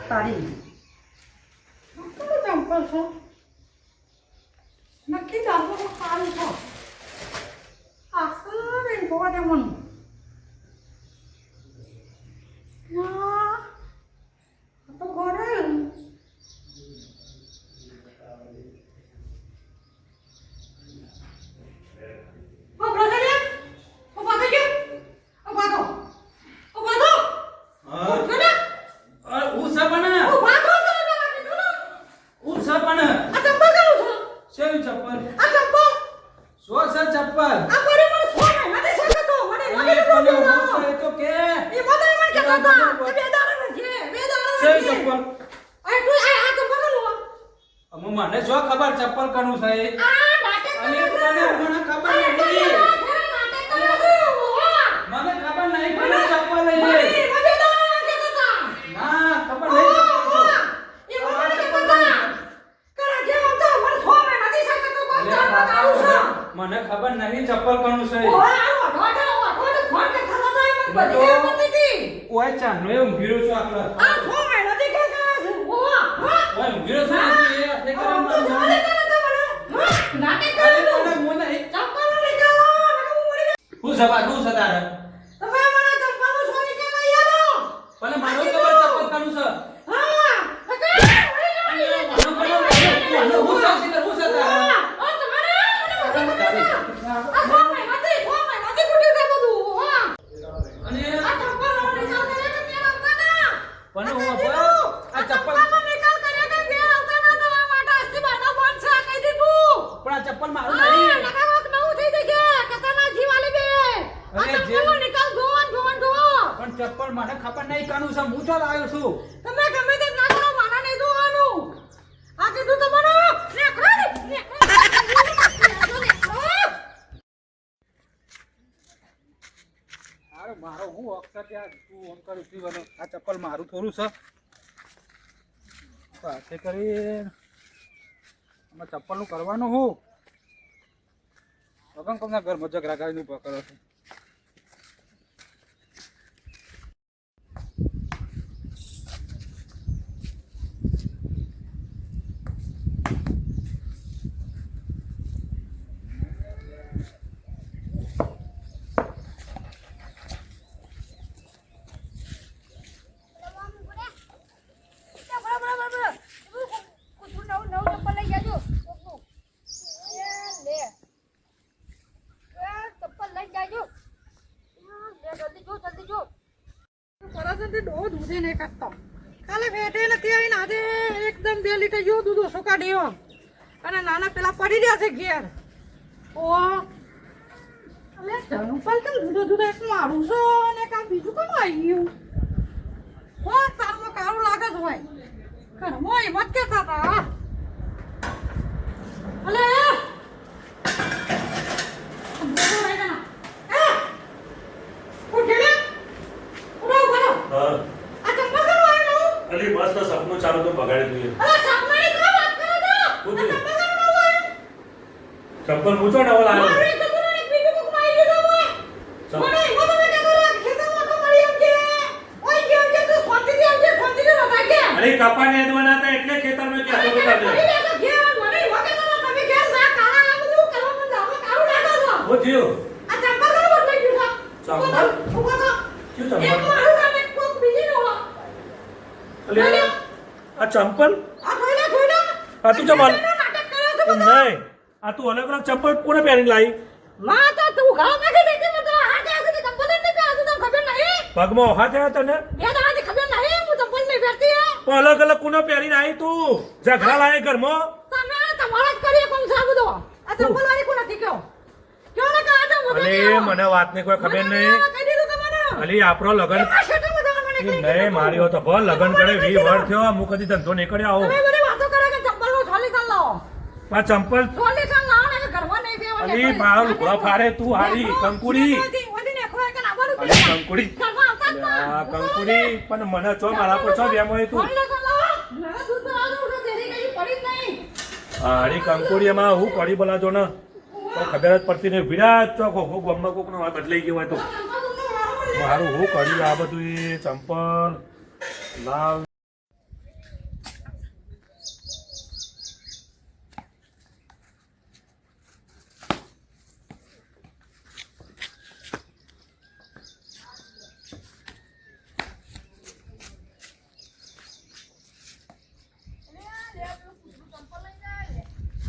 તારી ચંપલ છો નક્કી ચાલતો તો સારું છો આસરે ગોવા દે મન તો ઘરે મને શું ખબર ચપ્પલ કનું છે મને ખબર નહીં પણ ચપ્પલ લઈ ના ખબર નહીં મને ખબર નહીં ચપ્પલ કનું છે ઓય ચાનો એ ઊંઘીરો છો આટલા ઓય ઊંઘીરો છો એ કરે હું સવાર હું સદાર તમે મને ચંપલ નું સોની કે લઈ આવો પણ મારો ખબર ચપ્પલ કનું છે ચપ્પલ મને ખબર નહીં કાનું છે હું તો લાવ્યો છું તમે ગમે તે ના કરો માના નહીં જોવાનું આ કીધું તમારો અરે મારો હું અક્ષર ત્યાં તું ઓમ કરું છું બનો આ ચપ્પલ મારું થોડું છે પાસે કરી આમાં ચપ્પલનું કરવાનું હું વગન કોમના ઘરમાં ઝઘડા કરીને પકડો છે કાલે બેઠે નથી આવીને આજે એકદમ 2 લીટર જેવું દૂધ ઓછું કાઢ્યો અને નાના પેલા પડી રહ્યા છે ઘેર ઓ અલે ચંપલ કેમ દૂધ એક મારું છે અને કામ બીજું કોણ આવી ગયું હો તારમાં કાળું લાગે છે હોય ઘરમાં હિંમત કેતા હતા અલે અલી મસ્ત સપનું ચાલુ તો બગાડી દઈએ ચપ્પલ મૂચો ને ઓલા અરે કપા ને દવાના હતા એટલે ખેતર માં કે આટલો બતા દે ઓ જીઓ આ ચંપલ કરો બદલાઈ ગયું ચંપલ ક્યું ચંપલ આ ચંપલ આ તું ચંપલ નહીં આ તું અલગ અલગ ચંપલ કોને પહેરીને લાવી માં તો તું ગામ માં કે દેખી મત હાથે આગે ચંપલ નહીં પહેરતું તો ખબર નહીં પગમાં હાથે તને બે દાડી ખબર નહીં હું ચંપલ નહીં પહેરતી પણ અલગ અલગ કોને પહેરીને આવી તું ઝઘડા લાવે ઘરમાં તમે તમારા જ કરીએ કોણ સાબુ દો આ ચંપલ વાળી કોણ નથી કયો કયો ને કા તો અલે મને વાતની કોઈ ખબર નહીં અલી આપણો લગન નહીં માર્યો તો ભલ લગન કરે 20 વર્ષ થયો હું કદી ધંધો નહીં કર્યો આવો તમે બધી વાતો કરે કે ચંપલ નો સોલ્યુશન લાવો આ ચંપલ સોલ્યુશન લાવો ને ઘરમાં નહીં બેવાનું અલી મારો લુગડા ફારે તું હારી કંકુડી અલી કંકુડી આ કંકુડી પણ મને ચો મારા પર ચો બેમ હોય તું હારી કંકુડી એમાં હું કરી બોલાજો ને તો ખબર જ પડતી નહીં વિરાટ ચોક હો ગમમાં કોકનો બદલાઈ ગયો હોય તો મારું હું કર્યું આ બધું એ ચંપલ લાવ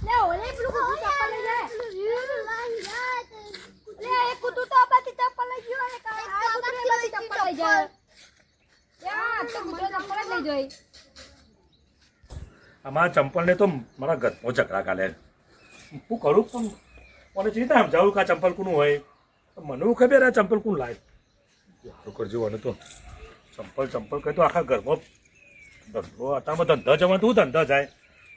લે ઓલે પેલું કૂતરું ચપ્પલ લઈ જાય. લે એક કૂતરું તો આબાથી ચપ્પલ લઈ ગયું અને આ કૂતરું એબાથી ચપ્પલ લઈ જાય. યાર તો કૂતરો ચપ્પલ જ લઈ જાય. અમારા ચંપલને તો મારા ઘરમાં ઝઘડા કાલે હું કરું પણ મને ચિંતા સમજાવું કે આ ચંપલ કોનું હોય મને હું ખબર આ ચંપલ કોણ લાય સારું કરજો અને તો ચંપલ કહે તો આખા ઘરમાં ધંધો અત્યારમાં ધંધા જવા તું ધંધા જાય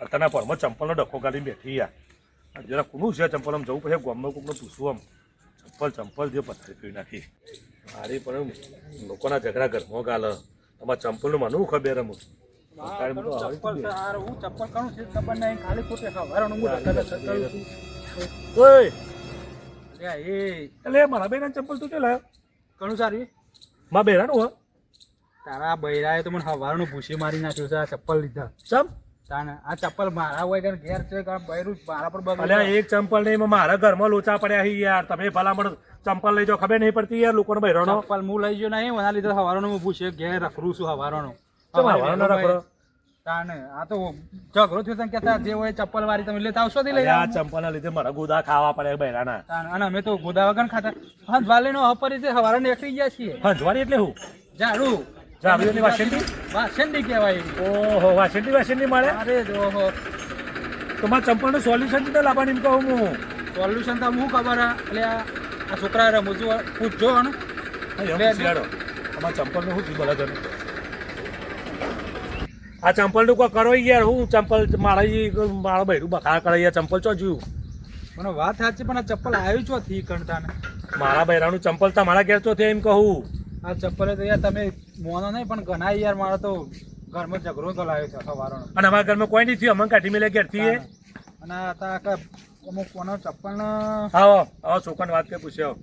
અત્યારના પરમાં ચંપલનો ડખો કાઢીને બેઠી યાર જરા કોનું છે ચંપલ આમ જવું પછી ગામમાં કોકને પૂછવું આમ ચંપલ જે પથારી પી નાખી મારી પણ લોકોના ઝઘડા ઘરમાં ગાલે તમારા ચંપલનું મને હું ખબર એમ ચપ્પલ છે હારું, હું ચપ્પલ કરું છું ખબર નહીં, ખાલી ખોટે સવારનું હું ધક્કા કરું છું. ઓય અલ્યા એ એટલે મારા બેના ચંપલ તું ચાલે ઘણું સારું એ. મારા બેરાનું હો તારા બૈરાએ તો મને સવારનું ભૂસી મારી નાખ્યું છે આ ચપ્પલ લીધા. ચમ તાને આ ચપ્પલ મારા હોય કે ઘેર છે કે બૈરું મારા પર બગડ્યું. અલ્યા એક ચંપલ નહીં એમાં મારા ઘરમાં લોચા પડ્યા છે યાર તમે ભલામણ ચંપલ લઈ જાઓ ખબર નહીં પડતી યાર લોકોનો બહેરાનો ચપ્પલ હું લઈ ગયો નહીં એના લીધે સવારનું હું ભૂસી ઘેર રખડું છું સવારનું. ચમ હવાનો રાખો તાને આ તો ઝઘડો થયો તને કહેતા જે હોય ચપ્પલ વાળી તમે લેતા આવશો લઈ આ ચંપલના લીધે મારા ગોદા ખાવા પડે બહેરાના અને અમે તો ગોદા વગર ખાતા હા વાલીનો હપરી છે સવારે નીકળી ગયા છીએ. હંજવારી એટલે હું ઝાડુ જાવીઓની વાસંડી વાસંડી કહેવાય. ઓહો વાસંડી મળે અરે ઓહો તો મારા ચંપલનું સોલ્યુશન તો લાવવાની એમ કહું હું સોલ્યુશન તો હું ખબર એટલે આ છોકરા રમૂજો પૂછજો ને અમારા ચંપલનું શું થયું બધા આ ચંપલનું કોઈ કરો યાર હું ચંપલ મારા બહેરું બખા કરે યાર ચંપલ ચો જોયું મને વાત સાચી પણ આ ચપ્પલ આવ્યું છો થી કણતા ને મારા બહેરાનું ચંપલ તમારા ઘેર તો એમ કહું આ ચપ્પલ તો યાર તમે મોનો નહીં પણ ઘણા યાર મારો તો ઘરમાં ઝઘડો ગલાયો છે સવારનો. અને અમારા ઘરમાં કોઈ નહીં થયું અમને કાઢી મેલે ઘેરથી એ અને આ અમુક કોનો ચપ્પલ આવો આવો છોકરાને વાત કે પૂછ્યો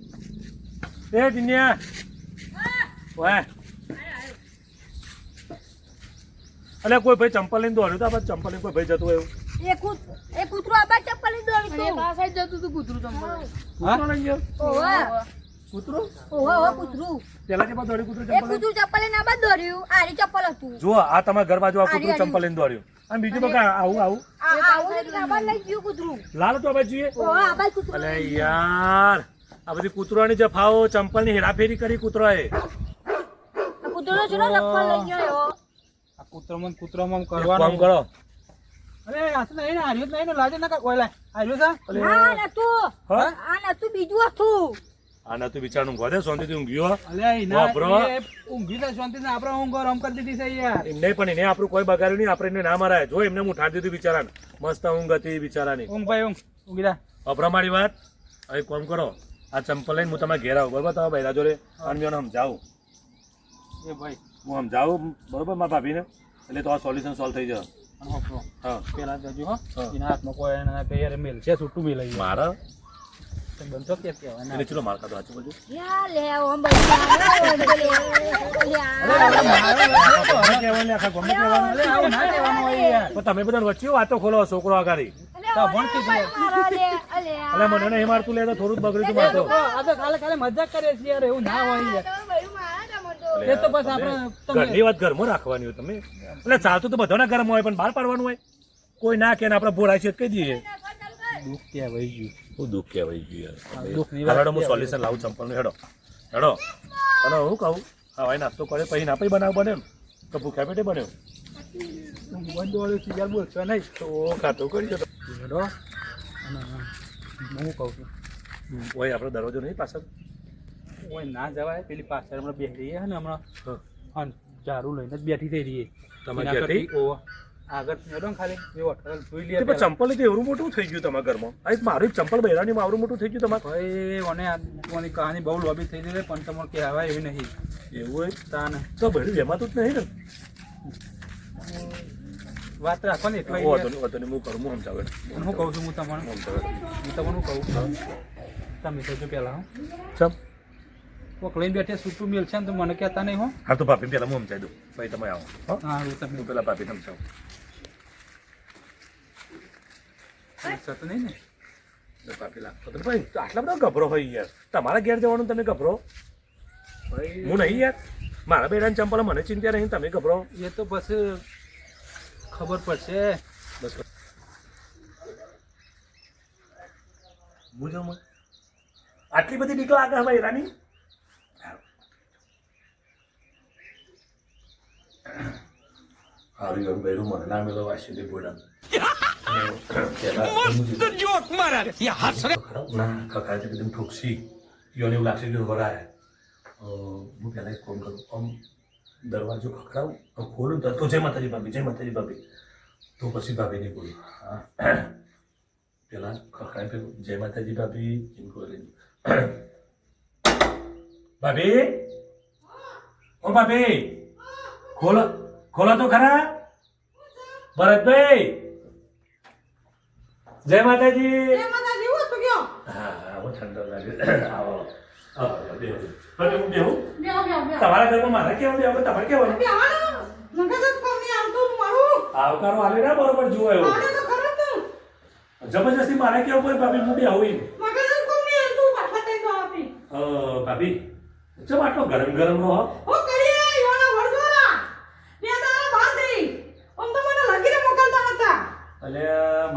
એ દિન્યા વાહ અલે કોઈ ભાઈ ચંપલ લઈને દોડ્યું તો આપણે ચંપલ લઈને કોઈ ભાઈ જતું એવું એ કૂતરું આબા ચપ્પલ લઈ દોડ્યું અને તું. આ સાઈડ જતું હતું કૂતરું ચંપલ. કૂતરો લઈ ગયો ઓહો કૂતરો ઓહો કૂતરું પેલા કે દોડ્યું કૂતરું એ ચંપલ કૂતરું ચપ્પલ લઈને આબા દોડ્યું આરી ચપ્પલ હતું. જુઓ આ તમારા ઘર બાજુ આ કૂતરું ચંપલ લઈને દોડ્યું અને બીજું બકા આવું આવું લઈને આબા લઈ ગયું કૂતરું. લાલ તો હવે જોઈએ ઓહો આબા કૂતરું અલે યાર આ બધી કૂતરોની જફાઓ ચંપલની હેરાફેરી કરી કૂતરોએ કૂતરો ચલો ચપ્પલ લઈ ગયો. આ કૂતરામાં કામ કરવાનું. કરો અરે આ તો નહીં ને હાર્યું જ નહીં ને લાગે ના કાંઈ ઓય લાય હાર્યું છે. ના નતું હા આ નતું બીજું હતું. આના તો બિચારનું ગોદે શાંતિથી ઊંઘ્યો અલ્યા એના વાપરો. એ ઊંઘી જાય શાંતિથી આપણે ઊંઘ આરામ કરી દીધી છે યાર. એમને પણ એને આપણું કોઈ બગાડ્યું નહીં આપણે એને ના મરાય જો એમને હું ઠાર દીધું બિચારાને મસ્ત ઊંઘ હતી બિચારાની ઊંઘ ભાઈ ઊંઘી જા. અભ્રમાળી વાત હવે કોમ કરો આ ચંપલ લઈને હું તમારે ઘેર આવું બરોબર તમે બહેરા જોડે અને મેં સમજાવું એ ભાઈ હું સમજાવું બરોબર મારા ભાભીને એટલે તો આ સોલ્યુશન સોલ્વ થઈ જાય અને હોપરો. હા પેલા જજો હો હા. એના હાથમાં કોઈ એના કઈ યાર મેલ છે છૂટું મેલ આવી મારા બનતો કે કહેવાય એને ચલો માર ખાતો સાચું બોલજો યા લે ઓમ કહેવાનું આખા ગમે કહેવાનું અલે આવું ના કહેવાનું હોય યાર. પણ તમે બધા વચ્ચે વાતો ખોલો છોકરો આગારી તો ભણતી છે એટલે મને નહીં મારતું લે તો થોડું જ બગડ્યું તું મારતો આ તો કાલે મજાક કરે છે યાર એવું ના હોય યાર. એ તો બસ આપણે તમે ઘરની વાત ઘરમાં રાખવાની હોય તમે એટલે ચાલતું તો બધાના ઘરમાં હોય પણ બહાર પાડવાનું હોય કોઈ ના કે આપણે બોરાય છે કહી દઈએ દુઃખ કહેવાય ગયું. હું દુઃખ કહેવાય ગયું દુઃખની યાર વાત હેડો હું સોલ્યુશન લાવું ચંપલનું હેડો હેડો અને હું કહું હા ભાઈ નાસ્તો કરે પછી ના પછી બનાવ બને તો ભૂખ્યા પેટે બન્યો બંધ વાળું છે યાર બોલશો નહીં. તો ખાતું કરી જતો હેડો અને હું કહું છું હોય આપણો દરવાજો નહીં પાછળ ઓય ના જવાય પેલી પાછળ હમણાં બેસી રહીએ ને હમણાં હા. હા ઝાડુ લઈને જ બેઠી થઈ રહીએ તમે એના ઘેરથી? કરતી ઓવા. આગળ હેડો ને ખાલી એ હોટલ જોઈ લઈએ તે પણ ચંપલ તો એવું મોટું થઈ ગયું તમારા ઘરમાં આ એક મારું એક ચંપલ બહેરાની આવડું મોટું થઈ ગયું તમારે ભાઈ મને આની કહાની બહુ લોબી થઈ ગઈ પણ તમારે કહેવાય એવી નહીં એવું હોય તાને તો બહેરું એમાં તો જ નહીં ને વાત રાખવાની એટલે વાંધો નહીં, વાંધો નહીં, હું કરું હું સમજાવે હું કહું છું હું તમને સમજાવે હું તમને કહું તમે તો પહેલા ચમ કોક લઈને બેઠે છૂટું મેલ છે ને તો મને કહેતા નહીં હો. હા તો ભાભી પેલા હું સમજાવી દઉં પછી તમે આવો હો હા હું તમે હું પેલા ભાભી સમજાવું તો નહીં ને ભાભી લાગતો તો ભાઈ આટલા બધા ગભરો હોય યાર તમારા ઘેર જવાનું તમે ગભરો ભાઈ હું નહીં યાર મારા બેડાની ચંપલ મને ચિંતા નહીં તમે ગભરો એ તો બસ ખબર પડશે. બસ હું જાઉં આટલી બધી બીક લાગે હવે હીરાની હારું એમ બૈરું મને ના મેળો વાસી બોડા ના કકા એકદમ ઠોકસી યોને એવું લાગશે કે વરાય હું પહેલાં એક કોમ કરું આમ દરવાજો ખખડાવું આમ ખોલું તો જય માતાજી ભાભી તો પછી ભાભી નહીં બોલું હા પેલા ખખડાય પેલું જય માતાજી ભાભી એમ બોલી ભાભી ઓ ભાભી ખોલો તો ખરા ભરતભાઈ જય માતાજી એ માતાજી હું તો ગયો હા હું ઠંડો લાગે આવો બેહો ભાભી હું બેહું બેહો તમારા ઘરમાં મારે કેવું બેહો તમારે કેવું બેહો મગજ કોમ ની આવતું મારું આવકારો આલે ના બરોબર જુઓ એવો આને તો ખરો તો જબરજસ્તી મારે કેવું પડે ભાભી હું બેહું મગજ કોમ ની આવતું પાછા તે તો આપી ભાભી ચમ આટલો ગરમ રહો ઓ કરીએ યોના વડગોરા બે દાડા બાંધી ઓમ તો મને લગીને મોકલતા નતા એટલે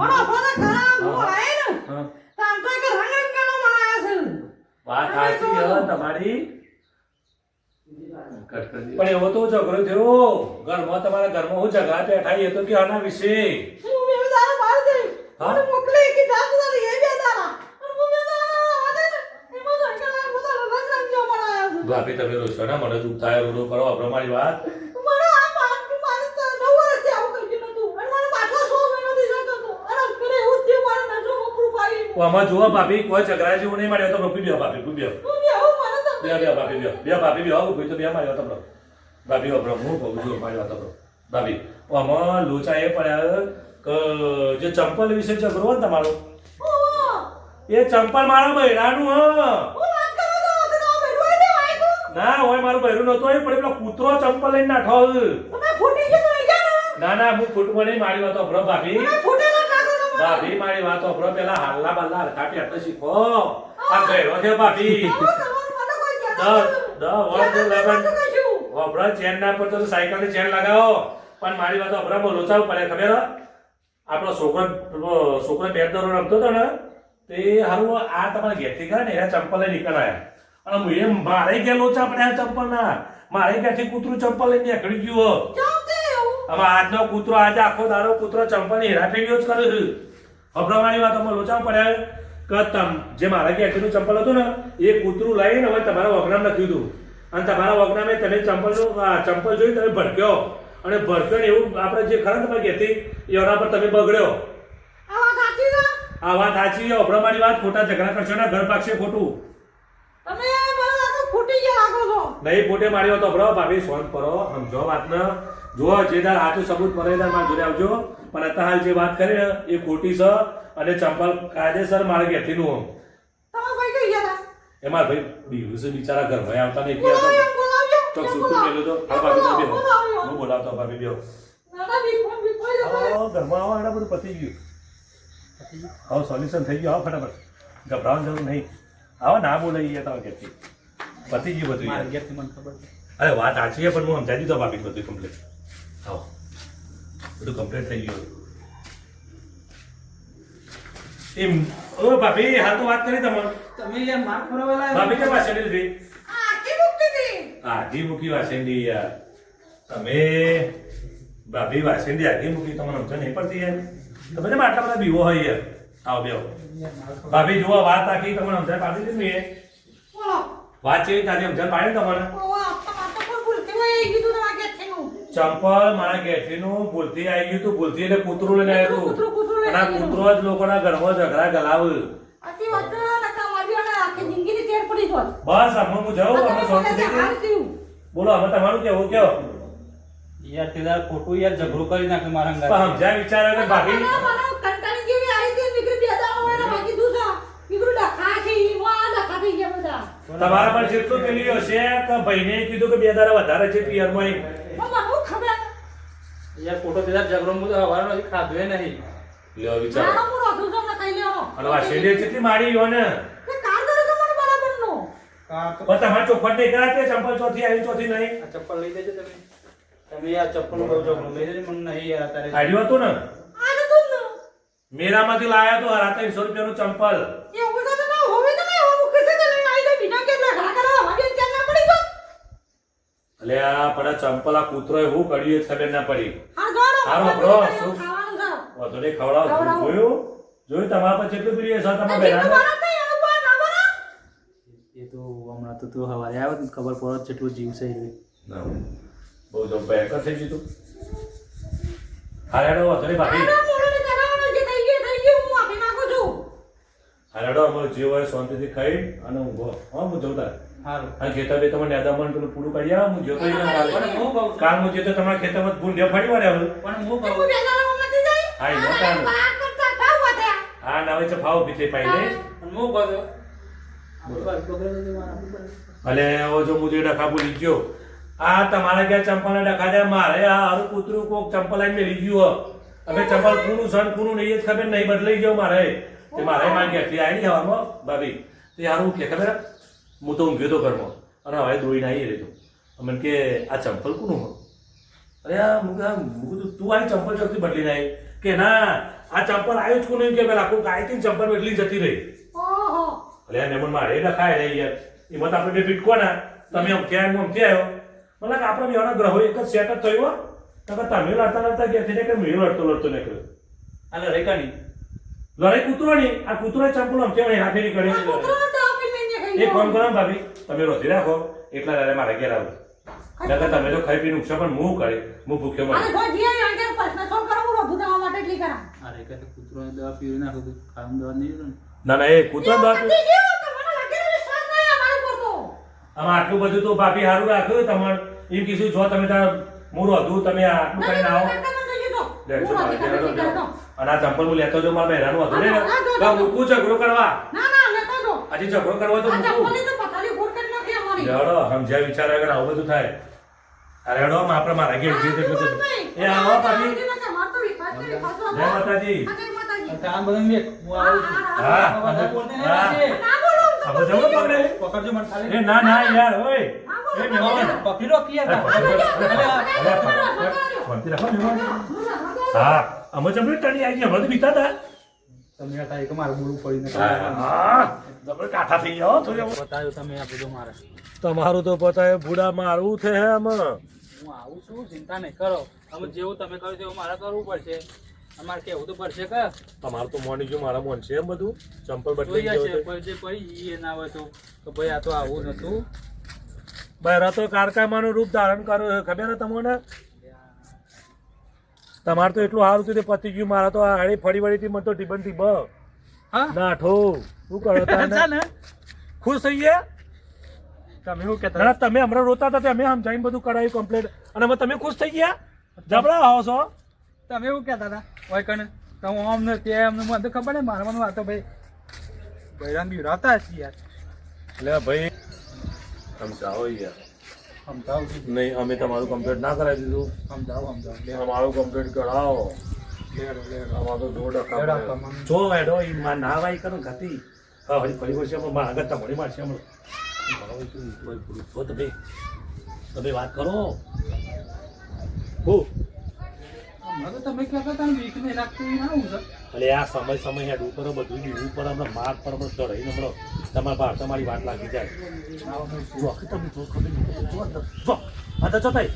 ઓનો ફોને ખરા હું આય ને હા તાર તો એક રંગરંગનો મનાયા છે વાત સાચી હે તમારી પણ એવો તો ઝઘડો થયો ઘરમાં તમારા ઘરમાં હું ઝઘડા બેઠા એ તો કે આના વિશે હું બે દાડા બાંધી હા? મને મોકલી કે જાત વાળી એ બે દાડા હું બે દાડા આને એમાં તો એકલા બધા રંગરંગનો મનાયા છે ભાભી તમે રોશો ના મને દુઃખ થાય રોડો કરો આપણે મારી વાત મને આ મારે તો 9 વર્ષથી આવું કર્યું નતું અને મને પાછો 100 મહિનાથી જતો હતો અને કરે એવું જ મારે નજરો મોકરું પાડી આમાં જુઓ ભાભી કોઈ ઝઘડા જેવું નહીં માર્યો તો રોપી દો ભાભી તું બેહો હું બે આવું મને તો બે ભાભી બેહો કોઈ તો બે માર્યો તો ભાભી વાપરો હું કહું છું મારી વાત વાપરો ભાભી આમાં લોચા એ પડ્યા કે જે ચંપલ વિશે ઝઘડો ને તમારો ઓહો એ ચંપલ મારા બૈરાનું હ હું વાત કરો તો બેડું દે આય તો ના હોય મારું બૈરું નતો એ પણ પેલો કૂતરો ચંપલ લઈને નાઠો તમે ફૂટી ગયો તો ગયા ના હું ફૂટમાં નહીં મારી વાત વાપરો ભાભી તમે ફૂટેલા નાખો તો ભાભી મારી વાત વાપરો પેલા હાલના બાલના હરખા પેટ શીખો આ ગયરો છે ભાભી વપરા ચેન ના પડતો તો સાયકલ ની ચેન લગાવો પણ મારી વાત વપરા બોલો ચાવ પડે ખબર આપણો છોકરો બેટ દોરો રમતો હતો ને તે હારું આ તમારા ઘેરથી ગયા ને એના ચંપલ લઈને નીકળાયા અને હું એમ મારે ઘેર લોચા પડ્યા ચંપલ ના મારે ઘેરથી કૂતરું ચંપલ લઈને નીકળી ગયું હવે આજનો કૂતરો આજે આખો દારો કૂતરો ચંપલ ની હેરાફેરીઓ જ કરે છે વપરા મારી વાત અમે લોચા પડ્યા કે જે મારા ઘેરથીનું ચંપલ હતું ને એ કૂતરું લઈને હવે તમારા વગનામ લખ્યું હતું અને તમારા વગનામે તમે ચંપલ જોઈ તમે ભડક્યો અને ભડક્યો ને એવું આપણે જે ખરા તમારા ઘેરથી એના પર તમે બગડ્યો આ વાત સાચી અભરા મારી વાત ખોટા ઝઘડા કરશો ના ઘર પાકશે ખોટું તમે મને લાગો ફૂટી ગયા લાગો છો નહીં ફોટે મારી વાત અભરા ભાભી સોલ્વ કરો સમજો વાતને જો જે દાર હાથું સબૂત મળે તાર મારા જોડે આવજો પણ અત્યારે હાલ જે વાત કરી ને એ ખોટી છે અને ચંપલ કાયદેસર મારા ઘેરથીનું તમે કઈ કઈ ગયા એમાં ભાઈ બીજું છે બિચારા ઘરમાં આવતા નહીં બોલાવ્યો તો સૂતું મેલું તો આ ભાભી બેહો હું બોલાવતો ભાભી બેહો નાના બી કોઈ ઘરમાં આવો આના બધું પતી ગયું હવે સોલ્યુશન થઈ ગયું આવો ફટાફટ ગભરાવાની જરૂર નહીં આવો ના બોલાઈ ગયા તમે ઘેરથી પતી ગયું બધું મારા યાર ઘેરથી મને ખબર છે. અરે વાત સાચી છે પણ હું સમજાવી દીધો ભાભી બધું કમ્પ્લીટ આવો બધું કમ્પ્લીટ થઈ ગયું એમ ઓ ભાભી હાલ તો વાત કરી તમારે તમે યાર માર ફરવાલા ભાભી કે વાસેન્ડી લીધી આખી મુક્તિ હતી આધી મૂકી વાસેન્ડી યાર તમે ભાભી વાસેન્ડી આધી મૂકી તમને સમજ નહીં પડતી યાર તમે જેમ આટલા બધા બીવો હોય યાર આવો બેહો ભાભી જુઓ વાત આખી તમને સમજાય પાડી દીધી મેં બોલો વાત છે ત્યાંથી સમજાય પાડી તમને ઓવા તમારે તો ભૂલતી હોય એ કીધું તમારા ઘેરથીનું ચંપલ મારા ઘેરથીનું ભૂલથી આવી ગયું તું ભૂલથી એટલે કૂતરું લઈને આવ્યું કૂતરું લઈને અને આ કૂતરો જ લોકોના ઘરમાં ઝઘડા ગલાવ આથી વાત નકા મારી અને આખી જિંદગીની તેર પડી ગયો બસ અમે હું જાઉં અમે શાંતિ થઈ બોલો અમે તમારું કેવું કયો યાર તે દાર ખોટું યાર ઝઘડો કરી નાખે મારા અંગાત. પણ સમજાય વિચારે કે ભાભી મને કંટાળી જેવી આવી હતી નીકળી બે દાડા હોય ને બાકી દૂસરા નીકળી ડખા છે ઈ માં ડખા થઈ ગયા બધા તમારા પર જેટલું પેલી હશે કે ભાઈને કીધું કે 2 દાડા વધારે છે પિયરમાં પણ મને શું ખબર યાર ખોટો પેલા ઝઘડો હું તો હવારનો હજી ખાધું નહીં લ્યો વિચાર નાનો હું રોધું છું, હમણાં ખાઈ લેવો. અને આ શેરીએ કેટલી મારી ગયો ને કે કાર દરે તો મને બરાબરનો. કાર તો પણ તમારે ચોખવટ નહીં કરાતે ચંપલ ચોથી આવી ચોથી નહીં આ ચપ્પલ લઈ દેજો તમે યાર ચપ્પલ નું બહુ ઝઘડો લઈ દેજો મને નહીં યાર અત્યારે આડ્યું હતું ને આજે તું ને. મેરામાંથી લાયા તો 350 રૂપિયાનું ચંપલ એવું તો ના હોવે તો નહીં, હવે મૂકી છે તો લઈને આવી જાય. બીજા કેટલા ઘણા કરવા વાગે ત્યાં ના પડી ગયો. એટલે આ પણ આ ચંપલ આ કૂતરોએ હું કર્યું એ ખબર ના પડી હા, જોડો. હારો, ખાવાનું બ્રો, છે. શું? ખાવાનું છે. વધુ નહીં ખવડાવ ખવડાવો. જોયું તમારા પર જેટલું પીએ છે તમે આ બેરાને જીતું બરાબર નહીં, એનું કોઈ ના બરાબર. એ તો હમણાં તો તું હવારે આવ્યો ને ખબર પડે જેટલું જીવ છે એ ના બહુ જો ભયંકર થઈ ગયું તું હારેડો વધુ નહીં ભાભી આના મોઢાને કરાવવાનો જે થઈ ગયું, હું આપી નાખું છું. હારેડો અમારો જીવ હોય શાંતિથી ખાઈ અને ઊંઘો હા હું જોતા સારું અને ખેતર બી તમે નેદામણ પેલું પૂરું કરી આવો હું જોતો ઈ ના પણ મારે. હું કહું કાલ હું જોતો તમારા ખેતરમાં ભૂંડ્યો ફરી વળ્યા હવે પણ હું તો કહું હું બેસાડવા નથી જાય. હા, ઈ નહોતા ને. બહાર કરતા ભાવ વધ્યા. આ નાવે છે ફાવ પીતે પાઈને પણ હું કહું અને હવે જો હું જે ડખા ભૂલી ગયો આ તમારે ક્યાં ચંપલના ડખા દે મારે આ હારું કૂતરું કોક ચંપલ આઈને મેલી ગયું હવે ચંપલ કુનું સન કુનું નહીં એ જ ખબર નહીં બદલાઈ ગયો મારે તે મારે મારી ઘેરથી આવી જવામાં ભાભી તે હારું કે ખબર હું તો ઊંઘ્યો તો ઘરમાં અને હવે દોઈને આવી રહ્યો મને કે આ ચંપલ કુનું હો અરે આ હું કીધું તું આ ચંપલ ચોથી બદલીને આવી કે ના આ ચંપલ આવ્યું જ કોનું કે પેલા કોઈ કાંઈથી ચંપલ બદલી જતી રહી ઓહો. અરે મેમન મારે લખાય રે યાર એમાં તો આપણે બે ફીટ કોના તમે આમ ક્યાં હું આમથી આવ્યો મને લાગે આપણે બેના ગ્રહો એક જ સેટ જ થયો નકર તમે લડતા લડતા ગયા કે મેં લડતો નીકળ્યો અરે રેકાની લડાઈ કૂતરોની આ કૂતરો ચંપલ આમ કેવાય હાથેરી કરે આ કૂતરાનો તો આપી લઈને ખાઈ એક કામ ગયો. કરો ભાભી તમે રોધી રાખો એટલા દાડે મારે ઘેર આવો નકર તમે તો ખાઈ પી નુકસાન પણ હું કરે હું ભૂખ્યો અરે મળે કોઈ જીએ આગળ પ્રશ્ન સોલ્વ કરો, હું રોધું થવા માટે એટલી કરા. આ રેકા તો કૂતરોને દવા પીવી નાખો તો ખાવાનું દવા નહીં ને ના ના એ કૂતરો એવું દોત નથી જેવું, તમને લાગેલો વિશ્વાસ નહીં અમારા પર તો. આમાં આટલું બધું તો ભાભી સારું રાખ્યું તમારે એમ કીધું જો તમે તાર હું રોધું તમે આટલું કરીને આવો લેજો મારે ઘેર હેડો, લેજો. અને આ ચંપલ હું લેતો જો મારા બહેરાનું હતું ને તો મૂકું ઝઘડો કરવા ના ના લેતો જો. હજી ઝઘડો કરવા તો આ મૂકું ચંપલની તો પથારી ફોડ કરી નાખી અમારી. લેડો સમજ્યા વિચાર આગળ આવું બધું થાય અરે હેડો આપણે મારા ઘેર જે તેટલું બધું એ આવો ભાભી જય માતાજી કામ બધું મેં હું આવું છું હા વધારે બોલતે નહીં હા. રાખજે. આપણે જવું પકડે પકડજો મને ખાલી એ ના ના યાર ઓય એ મેહોન પકડી લો કિયા તા. શાંતિ રાખો મેહોન હા અમે જમણી ટણી આવી ગયા બધું બીતા હતા તમે હતા એક મારું બોલવું પડી ને હા જબરે કાઠા થઈ જાઓ થોડી બતાવ્યો તમે આ બધું મારે તમારું તો પતાય ભૂડા મારું છે એમ હું આવું છું ચિંતા નહીં કરો હવે જેવું તમે કહ્યું તેવું મારે કરવું પડશે અમારે કેવું તો પડશે કે તમારું તો મોની જો મારા મોન છે એમ બધું ચંપલ જોઈ બદલી ગયો જશે છે કોઈ જે પડી એ ના હોય તો ભાઈ આ તો આવું નતું બહેરા તો કારકામાનું રૂપ ધારણ કર્યું છે ખબર છે તમને તમારે તો એટલું સારું હતું તે પતી ગયું મારા તો આ હાડી ફરી વળીથી મને તો ટીબન ટીબ હા નાઠો શું કરો છે તાને? ને ખુશ થઈ ગયા તમે શું કહેતા ના તમે હમણાં રોતા હતા તે અમે સમજાવીને બધું કરાવ્યું કમ્પ્લેટ અને હવે તમે ખુશ થઈ ગયા જબરા આવો છો તમે એવું કહેતા હતા હોય કને તો હું આમ ને તે અમને મને તો ખબર ને મારા મને વાતો ભાઈ બૈરાન બી રાતા છીએ યાર એટલે ભાઈ સમજાવો યાર સમજાવું છું નહીં અમે તમારું કમ્પ્લેટ ના કરાવી દીધું સમજાવું અમારું કમ્પ્લેટ કરાવો લેડો લેડો અમારું તો જોર લેડો ડખા કમાન. જો હેડો ઈ માં ના વાઈ કરું ગતિ હા હજી ફરી વર્ષે પણ મારા આગળ તમારી મારશે હમણાં જો તમે વાત કરો હું હમણાં તો તમે કહેતા હતા ને વીક નહીં લાગતું એ ના હું છે એટલે આ સમય હેડ ઉપર બધું દીવું પર હમણાં માર પર હમણાં ચડાઈને હમણાં તમારા બહાર તમારી વાત લાગી જાય જો તમે જો ખબર નહીં જો આ તો થાય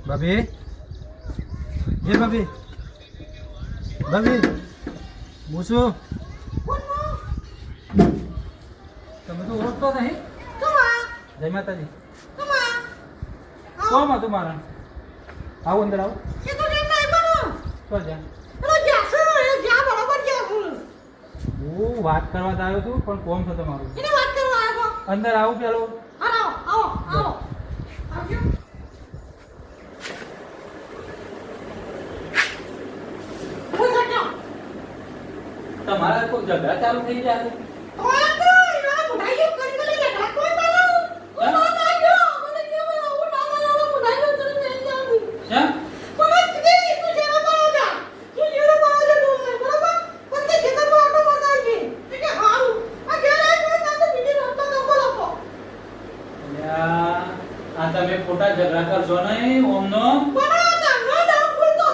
ભાભી એ ભાભી ભાભી હું છું તમે તો ઓળખતો નહીં જય માતાજી કોમ હતું મારા આવો અંદર આવો તો જ્યાં હું વાત કરવા જ આવ્યો છું પણ કોમ છે તમારું અંદર આવું પેલો તમારા કોઈ ઝઘડા ચાલુ થઈ ગયા છે. કોણ તો એના મુઢાઈઓ કરી કરી ઝઘડા કોઈ બનાવું હું ના ગયો મને કેમ હું ના મુઢાઈઓ કરી મેં જાઉં શા? પણ કીધી તું જેવા પાડો તું જેવા પાડો ડોલે બરાબર પણ તે ખેતરમાં ઓટો મારતા કે હારું આ ઘેર આવી તો બીજી રસ્તો ન બોલતો અલ્યા, આ તમે ખોટા ઝઘડા કરશો નહીં ઓમનો. પણ તાનો ડાઉન ફૂલતો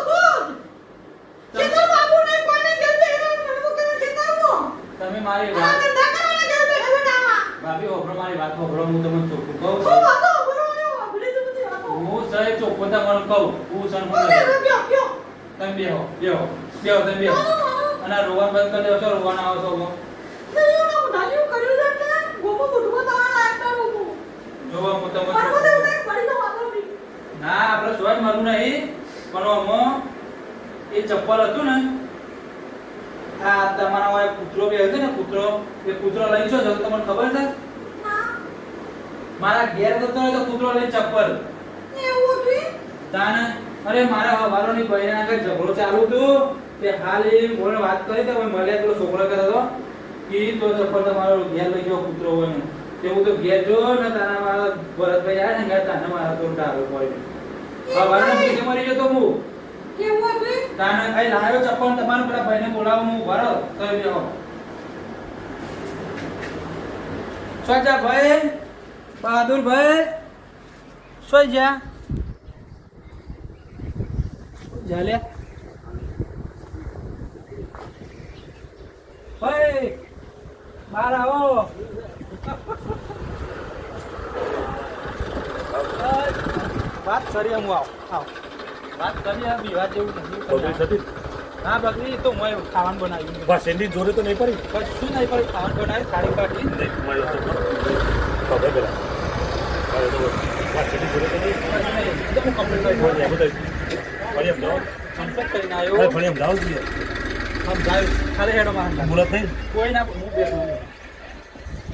તો ખેતર બાબુ ને કોઈને ઘેર બેહરા મનમો કરે ખેતરમાં તમે મારી આ વાત ધંધા કરવાના ઘેર બેહરા ડાવા ભાભી ઓભળો, મારી વાત ઓભળો. હું તમને ચોખ્ખું કહું. હું વાતો બોલવાનો ભૂલી તો બધી વાતો હું સહી ચોખ્ખું તમને કહું. હું સન ઓકે ગયો ગયો તમે બેહો તમે બેહો. અને આ રોવાનું બંધ કરી દેવો છો. રોવાના આવો છો હવે. નહીં ના મુઢાઈઓ કર્યું છે એટલે ગોમો બુઢવો તમારા લાગતા ગોમો જોવો હું તમને પણ ચોખ્ખું બધે કહું. ઉડે પડી તો વાતો નહીં ના, આપણે સ્વયં મારું નહીં પણ આમાં એ ચપ્પલ હતું ને, આ તમારા વાળા કૂતરો બે હતો ને, કૂતરો એ કૂતરો લઈ છો તમને ખબર છે? મારા ઘેર જતો હોય તો કૂતરો લઈ ચપ્પલ એવું હતું તાને. અરે મારા હવારોની બહેના આગળ ઝઘડો ચાલુ હતું તે હાલ એ મોરે વાત કરી તો મળ્યા પેલો છોકરો કહેતો હતો કે તો ચપ્પલ તમારો ઘેર લઈ ગયો કૂતરો હોય ને તે હું તો ઘેર જો ને તારા મારા ભરતભાઈ આવ્યા ને ઘેર તાને મારા તો ડારો પડ્યો. હવારનો પીછે મરી જતો હું એવું હતું તાને કઈ લાવ્યો ચપ્પલ તમારા પેલા ભાઈને બોલાવો હું ભરો તો બેહો. સોજા ભાઈ, બહાદુર ભાઈ, સોઈ જા જાલે ભાઈ બહાર આવો. વાત કરીએ હું આવ વાત કરીએ વિવાદ જેવું બગડી નથી. થતી હા બગડી તો મેં ખાવાનું બનાવ્યું. બસ એની જોડે તો નહીં પડી. કશું નહીં પડી. ખાવાનું બનાવ્યું થાળી કાઢી. નહીં, મારે તો ખબર પેલા મારે તો બસ એની જોડે તો નહીં. હું કમ્પ્લીટ કરી ફરી એમ જાઓ. કમ્પ્લીટ કરીને અરે આવ્યો. ફરી એમ જાઓ જોઈએ. સમજાયું ખાલી હેડો મારા મુરત નહીં. કોઈ ના હું બેસું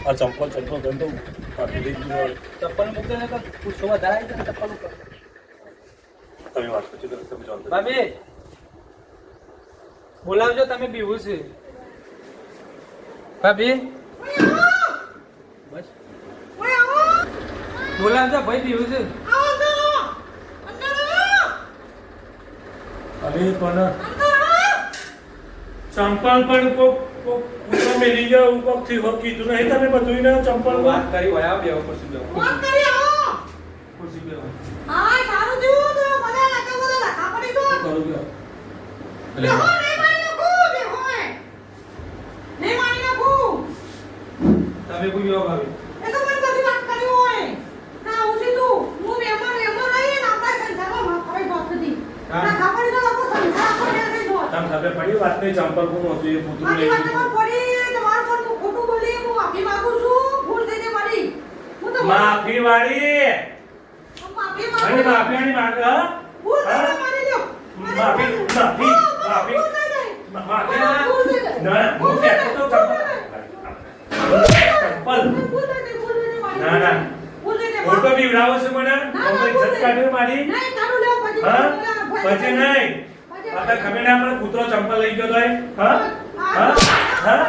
આ ચંપલ ગંદો કાપી દઈ દીધું હવે. ચપ્પલ મૂકે ને તો પૂછો વધારે આવી જાય ચપ્પલ ઉપર. તમે વાત કરજો તો તમે જાઓ. ભાભી બોલાવજો તમે બીવું છે ભાભી બસ ઓય આવો બોલાવજો ભાઈ બીવું છે. આવો અંદર આવો અરે પણ અંદર ચંપલ પણ કોક કૂતરો મેલી ગયો કોક થી વક કીધું નહીં તમે બધું ને ચંપલ વાત કરી હોય આવ બેહો ખુરશી બેહો વાત કરી આવો ખુરશી બેહો હા સારું થયું તો બધા લખા પડી તો કરું બેહો. બેહો નહીં મારી નાખું બેહો નહીં મારી નાખું તમે કોઈ બેહો ભાભી. એ તો મને બધી વાત કરી હોય ના ઉઠી તું હું વેમર રહી ને આપણા સંસારમાં માં ખરી વાત હતી હા. ના ખબર તો લોકો સંસાર પર થઈ ગયો તમ ખબર પડી વાત નહીં ચંપલ કોનું હતું એ કૂતરું મારી લઈ વાત ગયું. ખબર પડી તમારા પર હું ખોટું બોલી હું માફી માંગુ છું ભૂલ થઈ ગઈ મારી હું તો માફી વાળી માફી અને માંગુ માફી આની માંગ હા? ભૂલ થઈ ગઈ મારી લ્યો માફી માફી માફી ભૂલ થઈ ગઈ માફી ભૂલ થઈ ગઈ ના હું કહેતો તો ચંપલ ભૂલ થઈ ગઈ મારી ના ના ભૂલ થઈ ગઈ ફોટો બીવડાવો છો મને મમ્મી ઇજ્જત કાઢ્યો મારી નહીં તારું લેવ પછી હા પછી નહીં આ તો ખબર ના મને કૂતરો ચંપલ લઈ ગયો તો એ? હા હા હા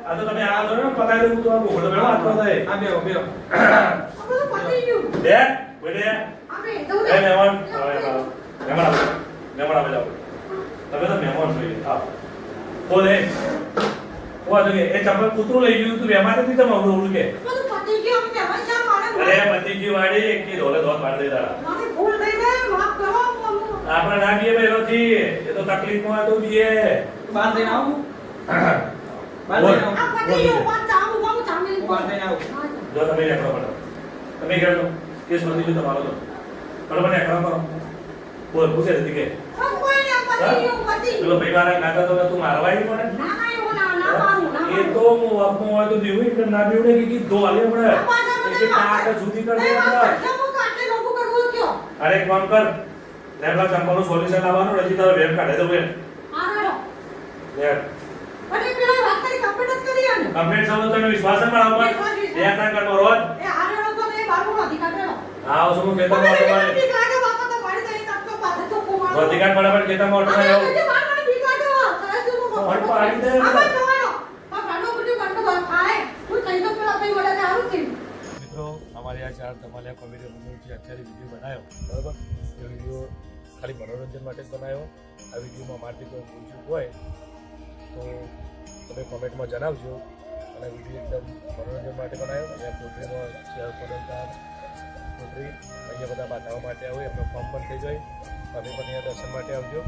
આ તો તમે આ ધોરણ પતાવી દઉં તો આ બોકડો મેળો હાથમાં થાય હા બેહો બેહો. દે બોલે એ મહેમાન આવે મહેમાન આવે જાઓ તમે તો મહેમાન છો આવ બોલે ઓ આ એ ચંપલ કૂતરું લઈ ગયું તું મહેમાન નથી તમે અવળું અવળું કે અરે પતિજી વાળી એક કી ધોલે ધોત માર દે તારા આપણે ના બીએ ભાઈ એનોથી એ તો તકલીફમાં હતો બીએ બહાર જઈને આવું બહાર બોલ. જઈને આવું બહાર જઈને આવું. જો તમે એકડો પડો તમે એકડો કેસ વધી ગયો તમારો તો પણ મને એકડો કરો બોલ પૂછે હતી કે પેલો ભાઈ મારા નાકા તો તું મારવા આવી મને એ તો હું આપમાં હોય તો દેવું એટલે ના બેવડે કે દો આલે હમણે એટલે પાક જુદી કરી દે હમણે અરે એક કામ કર લેબલા ચંપલનું સોલ્યુશન લાવવાનું રજી તારો વેબ કાઢે દઉં એ લે કમ્પ્લીટ સૌ તમે વિશ્વાસ ન મારા ઉપર બે ત્રણ કર રોજ આવ શું કહેતા મોટો મારે અધિકાર બરાબર કહેતા મોટો મારે આવ ફટ પાડી દે. આમાં જવાનો આ ભાડો ગુડી બંધ બા ખાય હું થઈ તો પેલા ભાઈ વડે સારું થયું મિત્રો અમારી આ ચાર તમારે કોમેડી મૂવી જે અત્યારે વિડીયો બનાવ્યો બરાબર એ વિડીયો ખાલી મનોરંજન માટે જ બનાવ્યો આ વિડીયોમાં અમારથી કોઈ ભૂલ હોય તો તમે કોમેન્ટમાં જણાવજો અને વિડીયો એકદમ મનોરંજન માટે બનાવ્યો અહીંયા પોટરીમાં શેર પડતા પોટરી અહીંયા બધા બાંધવા માટે આવે એમનો ફોર્મ પણ થઈ જાય તમે પણ અહીંયા દર્શન માટે આવજો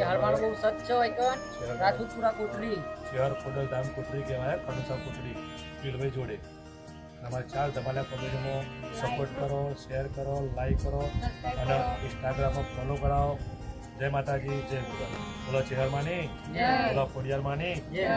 હારવાનું બહુ સચ્ચ હોય કન રાજપૂતપુરા કોટરી શહેર ખોડલ ધામ કોટરી કહેવાય ખડુસા કોટરી રેલવે જોડે તમારે ચાર ધમાલા કોમેડીમાં સપોર્ટ કરો શેર કરો લાઈક કરો અને ઇન્સ્ટાગ્રામમાં ફોલો કરાવો જય માતાજી જય બોલો ચેહર માની બોલો ખોડિયાર માની જય